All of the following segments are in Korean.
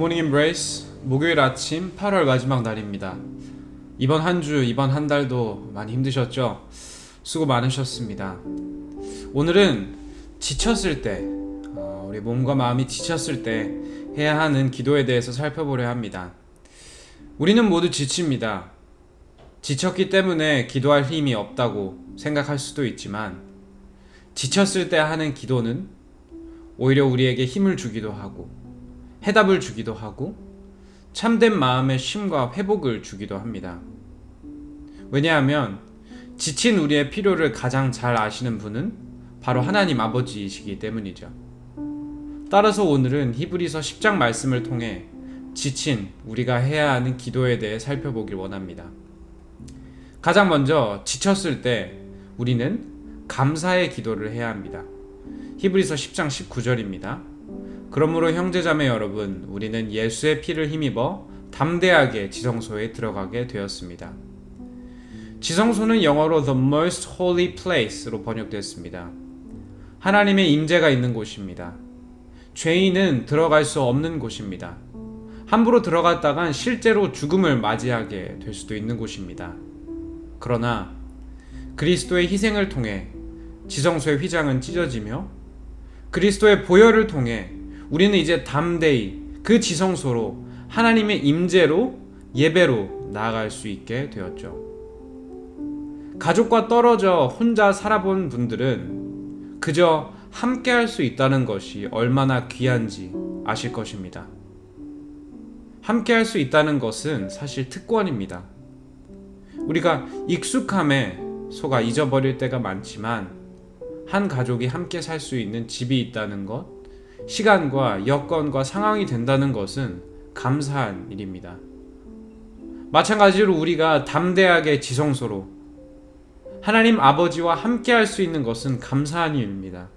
굿모닝 엠브레이스 목요일 아침 8월 마지막 날입니다. 이번 한 주, 이번 한 달도 많이 힘드셨죠? 수고 많으셨습니다. 오늘은 지쳤을 때, 우리 몸과 마음이 지쳤을 때 해야 하는 기도에 대해서 살펴보려 합니다. 우리는 모두 지칩니다. 지쳤기 때문에 기도할 힘이 없다고 생각할 수도 있지만 지쳤을 때 하는 기도는 오히려 우리에게 힘을 주기도 하고 해답을 주기도 하고 참된 마음의 쉼과 회복을 주기도 합니다. 왜냐하면 지친 우리의 필요를 가장 잘 아시는 분은 바로 하나님 아버지이시기 때문이죠. 따라서 오늘은 히브리서 10장 말씀을 통해 지친 우리가 해야 하는 기도에 대해 살펴보길 원합니다. 가장 먼저 지쳤을 때 우리는 감사의 기도를 해야 합니다. 히브리서 10장 19절입니다. 그러므로 형제자매 여러분, 우리는 예수의 피를 힘입어 담대하게 지성소에 들어가게 되었습니다. 지성소는 영어로 The Most Holy Place로 번역됐습니다. 하나님의 임재가 있는 곳입니다. 죄인은 들어갈 수 없는 곳입니다. 함부로 들어갔다간 실제로 죽음을 맞이하게 될 수도 있는 곳입니다. 그러나 그리스도의 희생을 통해 지성소의 휘장은 찢어지며 그리스도의 보혈을 통해 우리는 이제 담대히 그 지성소로 하나님의 임재로 예배로 나아갈 수 있게 되었죠. 가족과 떨어져 혼자 살아본 분들은 그저 함께 할 수 있다는 것이 얼마나 귀한지 아실 것입니다. 함께 할 수 있다는 것은 사실 특권입니다. 우리가 익숙함에 속아 잊어버릴 때가 많지만 한 가족이 함께 살 수 있는 집이 있다는 것, 시간과 여건과 상황이 된다는 것은 감사한 일입니다. 마찬가지로 우리가 담대하게 지성소로 하나님 아버지와 함께 할 수 있는 것은 감사한 일입니다.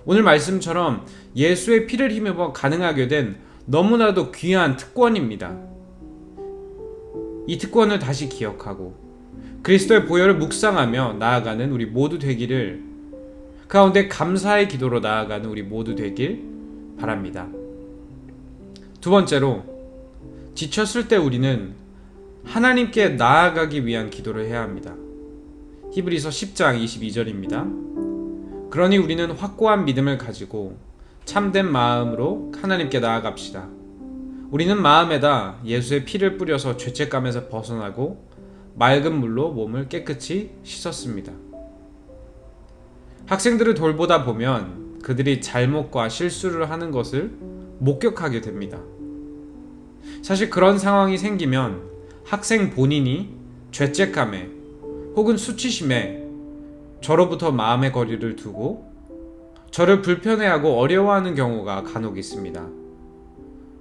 오늘 말씀처럼 예수의 피를 힘입어 가능하게 된 너무나도 귀한 특권입니다. 이 특권을 다시 기억하고 그리스도의 보혈을 묵상하며 나아가는 우리 모두 되기를, 그 가운데 감사의 기도로 나아가는 우리 모두 되길 바랍니다. 두 번째로, 지쳤을 때 우리는 하나님께 나아가기 위한 기도를 해야 합니다. 히브리서 10장 22절입니다. 그러니 우리는 확고한 믿음을 가지고 참된 마음으로 하나님께 나아갑시다. 우리는 마음에다 예수의 피를 뿌려서 죄책감에서 벗어나고 맑은 물로 몸을 깨끗이 씻었습니다. 학생들을 돌보다 보면 그들이 잘못과 실수를 하는 것을 목격하게 됩니다. 사실 그런 상황이 생기면 학생 본인이 죄책감에 혹은 수치심에 저로부터 마음의 거리를 두고 저를 불편해하고 어려워하는 경우가 간혹 있습니다.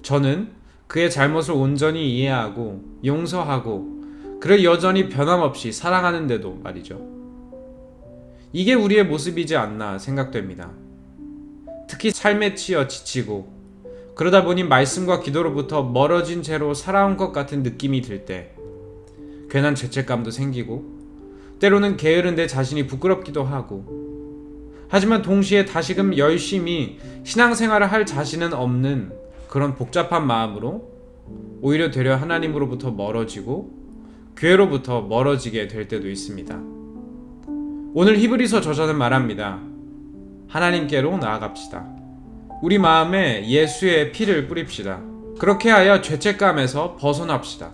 저는 그의 잘못을 온전히 이해하고 용서하고 그를 여전히 변함없이 사랑하는데도 말이죠. 이게 우리의 모습이지 않나 생각됩니다. 특히 삶에 치여 지치고 그러다 보니 말씀과 기도로부터 멀어진 채로 살아온 것 같은 느낌이 들 때 괜한 죄책감도 생기고 때로는 게으른 내 자신이 부끄럽기도 하고, 하지만 동시에 다시금 열심히 신앙생활을 할 자신은 없는 그런 복잡한 마음으로 오히려 되려 하나님으로부터 멀어지고 교회로부터 멀어지게 될 때도 있습니다. 오늘 히브리서 저자는 말합니다. 하나님께로 나아갑시다. 우리 마음에 예수의 피를 뿌립시다. 그렇게 하여 죄책감에서 벗어납시다.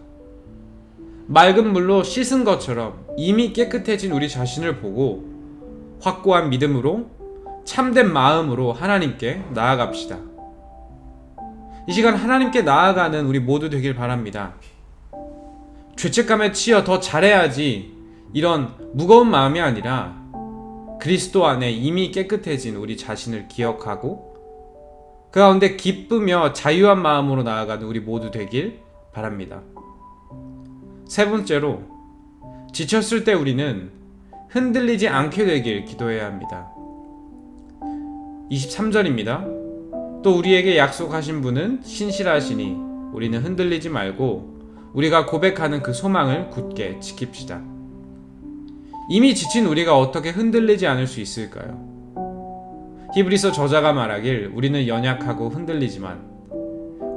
맑은 물로 씻은 것처럼 이미 깨끗해진 우리 자신을 보고 확고한 믿음으로 참된 마음으로 하나님께 나아갑시다. 이 시간 하나님께 나아가는 우리 모두 되길 바랍니다. 죄책감에 치여 더 잘해야지 이런 무거운 마음이 아니라 그리스도 안에 이미 깨끗해진 우리 자신을 기억하고 그 가운데 기쁘며 자유한 마음으로 나아가는 우리 모두 되길 바랍니다. 세 번째로, 지쳤을 때 우리는 흔들리지 않게 되길 기도해야 합니다. 23절입니다. 또 우리에게 약속하신 분은 신실하시니 우리는 흔들리지 말고 우리가 고백하는 그 소망을 굳게 지킵시다. 이미 지친 우리가 어떻게 흔들리지 않을 수 있을까요? 히브리서 저자가 말하길 우리는 연약하고 흔들리지만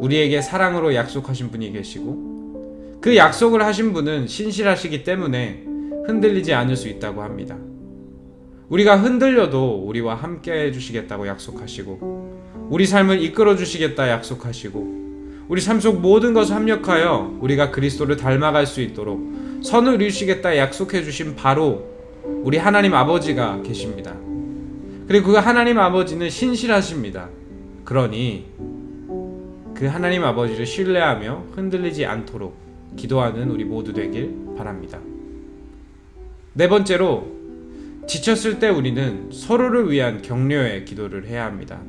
우리에게 사랑으로 약속하신 분이 계시고 그 약속을 하신 분은 신실하시기 때문에 흔들리지 않을 수 있다고 합니다. 우리가 흔들려도 우리와 함께 해주시겠다고 약속하시고 우리 삶을 이끌어 주시겠다 약속하시고 우리 삶 속 모든 것을 합력하여 우리가 그리스도를 닮아갈 수 있도록 선을 이루시겠다 약속해 주신 바로 우리 하나님 아버지가 계십니다. 그리고 그 하나님 아버지는 신실하십니다. 그러니 그 하나님 아버지를 신뢰하며 흔들리지 않도록 기도하는 우리 모두 되길 바랍니다. 네 번째로, 지쳤을 때 우리는 서로를 위한 격려의 기도를 해야 합니다.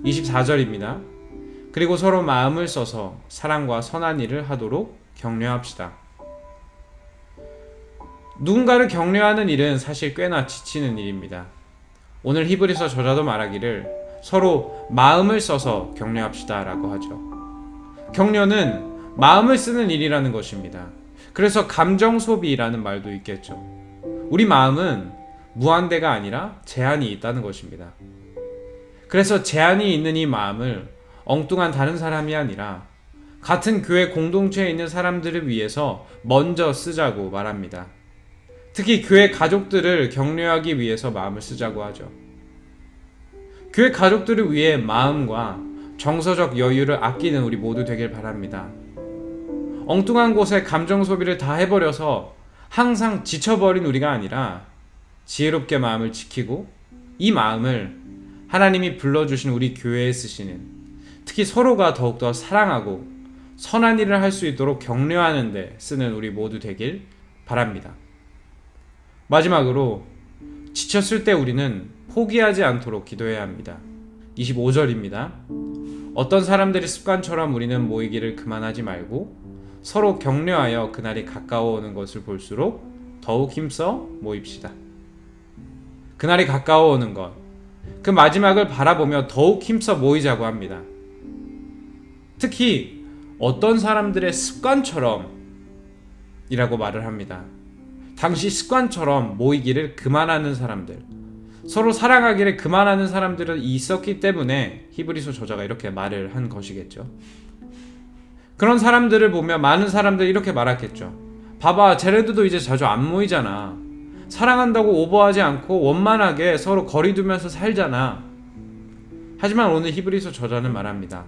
24절입니다. 그리고 서로 마음을 써서 사랑과 선한 일을 하도록 격려합시다. 누군가를 격려하는 일은 사실 꽤나 지치는 일입니다. 오늘 히브리서 저자도 말하기를 서로 마음을 써서 격려합시다 라고 하죠. 격려는 마음을 쓰는 일이라는 것입니다. 그래서 감정 소비라는 말도 있겠죠. 우리 마음은 무한대가 아니라 제한이 있다는 것입니다. 그래서 제한이 있는 이 마음을 엉뚱한 다른 사람이 아니라 같은 교회 공동체에 있는 사람들을 위해서 먼저 쓰자고 말합니다. 특히 교회 가족들을 격려하기 위해서 마음을 쓰자고 하죠. 교회 가족들을 위해 마음과 정서적 여유를 아끼는 우리 모두 되길 바랍니다. 엉뚱한 곳에 감정 소비를 다 해버려서 항상 지쳐버린 우리가 아니라 지혜롭게 마음을 지키고 이 마음을 하나님이 불러주신 우리 교회에 쓰시는, 특히 서로가 더욱더 사랑하고 선한 일을 할 수 있도록 격려하는 데 쓰는 우리 모두 되길 바랍니다. 마지막으로, 지쳤을 때 우리는 포기하지 않도록 기도해야 합니다. 25절입니다. 어떤 사람들이 습관처럼 우리는 모이기를 그만하지 말고 서로 격려하여 그날이 가까워오는 것을 볼수록 더욱 힘써 모입시다. 그날이 가까워오는 것, 그 마지막을 바라보며 더욱 힘써 모이자고 합니다. 특히 어떤 사람들의 습관처럼 이라고 말을 합니다. 당시 습관처럼 모이기를 그만하는 사람들, 서로 사랑하기를 그만하는 사람들은 있었기 때문에 히브리서 저자가 이렇게 말을 한 것이겠죠. 그런 사람들을 보며 많은 사람들이 이렇게 말했겠죠. 봐봐, 쟤네들도 이제 자주 안 모이잖아. 사랑한다고 오버하지 않고 원만하게 서로 거리 두면서 살잖아. 하지만 오늘 히브리서 저자는 말합니다.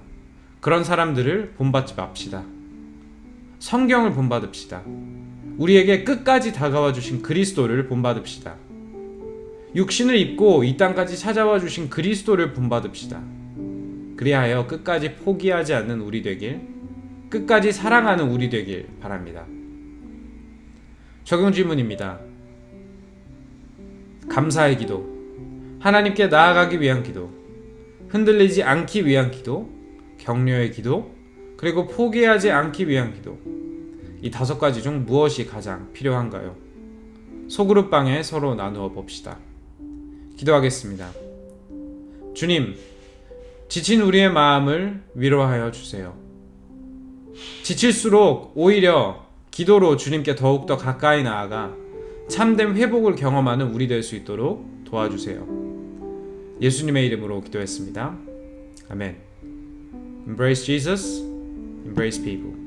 그런 사람들을 본받지 맙시다. 성경을 본받읍시다. 우리에게 끝까지 다가와 주신 그리스도를 본받읍시다. 육신을 입고 이 땅까지 찾아와 주신 그리스도를 본받읍시다. 그리하여 끝까지 포기하지 않는 우리 되길, 끝까지 사랑하는 우리 되길 바랍니다. 적용 질문입니다. 감사의 기도, 하나님께 나아가기 위한 기도, 흔들리지 않기 위한 기도, 격려의 기도, 그리고 포기하지 않기 위한 기도, 이 5가지 중 무엇이 가장 필요한가요? 소그룹방에 서로 나누어 봅시다. 기도하겠습니다. 주님, 지친 우리의 마음을 위로하여 주세요. 지칠수록 오히려 기도로 주님께 더욱더 가까이 나아가 참된 회복을 경험하는 우리 될 수 있도록 도와주세요. 예수님의 이름으로 기도했습니다. 아멘. Embrace Jesus, embrace people.